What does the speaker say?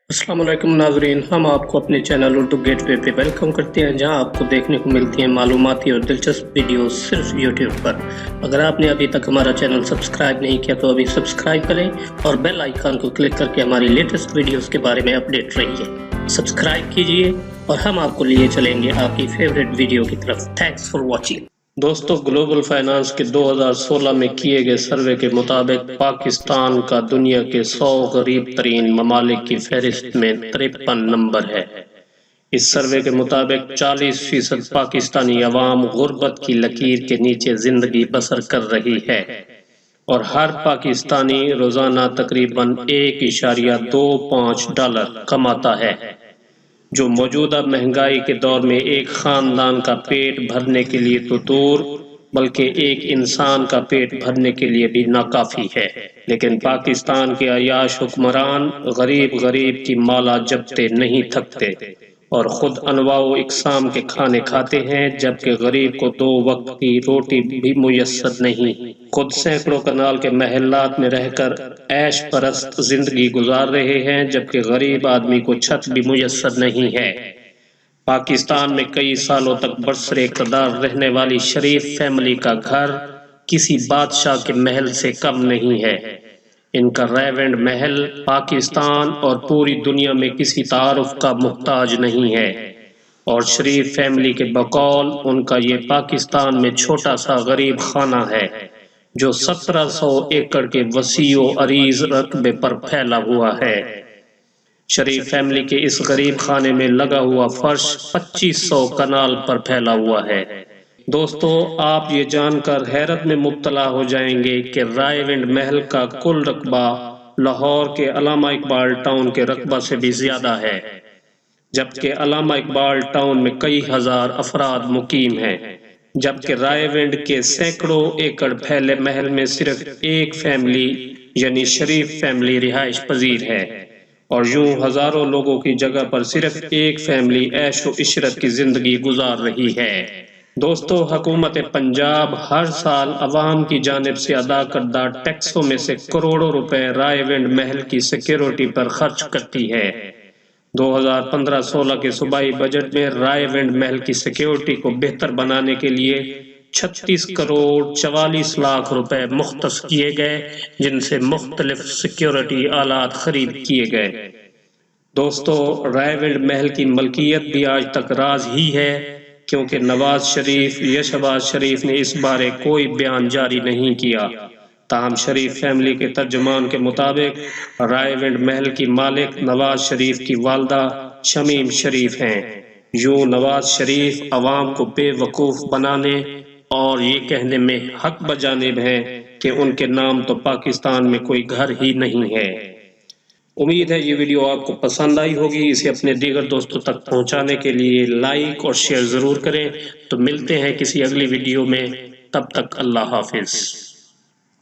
السلام علیکم ناظرین، ہم آپ کو اپنے چینل اردو گیٹ وے پہ ویلکم کرتے ہیں، جہاں آپ کو دیکھنے کو ملتی ہیں معلوماتی اور دلچسپ ویڈیوز صرف یوٹیوب پر۔ اگر آپ نے ابھی تک ہمارا چینل سبسکرائب نہیں کیا تو ابھی سبسکرائب کریں اور بیل آئیکن کو کلک کر کے ہماری لیٹسٹ ویڈیوز کے بارے میں اپڈیٹ رہیے۔ سبسکرائب کیجئے اور ہم آپ کو لیے چلیں گے آپ کی فیوریٹ ویڈیو کی طرف۔ Thanks for watching. دوستو، گلوبل فائنانس کے 2016 میں کیے گئے سروے کے مطابق پاکستان کا دنیا کے 100 غریب ترین ممالک کی فہرست میں 53 نمبر ہے۔ اس سروے کے مطابق 40% پاکستانی عوام غربت کی لکیر کے نیچے زندگی بسر کر رہی ہے، اور ہر پاکستانی روزانہ تقریباً $1.25 کماتا ہے، جو موجودہ مہنگائی کے دور میں ایک خاندان کا پیٹ بھرنے کے لیے تو دور، بلکہ ایک انسان کا پیٹ بھرنے کے لیے بھی ناکافی ہے۔ لیکن پاکستان کے عیاش حکمران غریب کی مالا جبتے نہیں تھکتے، اور خود انواع و اقسام کے کھانے کھاتے ہیں، جبکہ غریب کو 2 وقت کی روٹی بھی میسر نہیں۔ خود سینکڑوں کنال کے محلات میں رہ کر عیش پرست زندگی گزار رہے ہیں، جبکہ غریب آدمی کو چھت بھی میسر نہیں ہے۔ پاکستان میں کئی سالوں تک برسر اقتدار رہنے والی شریف فیملی کا گھر کسی بادشاہ کے محل سے کم نہیں ہے۔ ان کا ریونڈ محل پاکستان اور پوری دنیا میں کسی تعارف کا محتاج نہیں ہے، اور شریف فیملی کے بقول ان کا یہ پاکستان میں چھوٹا سا غریب خانہ ہے، جو 1700 ایکڑ کے وسیع و عریض رقبے پر پھیلا ہوا ہے۔ شریف فیملی کے اس غریب خانے میں لگا ہوا فرش 2500 کنال پر پھیلا ہوا ہے۔ دوستو، آپ یہ جان کر حیرت میں مبتلا ہو جائیں گے کہ رائے ونڈ محل کا کل رقبہ لاہور کے علامہ اقبال ٹاؤن کے رقبہ سے بھی زیادہ ہے، جبکہ علامہ اقبال ٹاؤن میں کئی ہزار افراد مقیم ہیں، جبکہ رائے ونڈ کے سینکڑوں ایکڑ پھیلے محل میں صرف ایک فیملی یعنی شریف فیملی رہائش پذیر ہے، اور یوں ہزاروں لوگوں کی جگہ پر صرف ایک فیملی عیش و عشرت کی زندگی گزار رہی ہے۔ دوستو، حکومت پنجاب ہر سال عوام کی جانب سے ادا کردہ ٹیکسوں میں سے کروڑوں روپے رائے ونڈ محل کی سیکیورٹی پر خرچ کرتی ہے۔ 2015-16 کے صوبائی بجٹ میں رائے ونڈ محل کی سیکیورٹی کو بہتر بنانے کے لیے 36 کروڑ 44 لاکھ روپے مختص کیے گئے، جن سے مختلف سیکیورٹی آلات خرید کیے گئے۔ دوستو، رائے ونڈ محل کی ملکیت بھی آج تک راز ہی ہے، کیونکہ نواز شریف یا شہباز شریف نے اس بارے کوئی بیان جاری نہیں کیا۔ تاہم شریف فیملی کے ترجمان کے مطابق رائے ونڈ محل کی مالک نواز شریف کی والدہ شمیم شریف ہیں۔ یوں نواز شریف عوام کو بے وقوف بنانے اور یہ کہنے میں حق بجانب ہیں کہ ان کے نام تو پاکستان میں کوئی گھر ہی نہیں ہے۔ امید ہے یہ ویڈیو آپ کو پسند آئی ہوگی۔ اسے اپنے دیگر دوستوں تک پہنچانے کے لیے لائک اور شیئر ضرور کریں۔ تو ملتے ہیں کسی اگلی ویڈیو میں، تب تک اللہ حافظ۔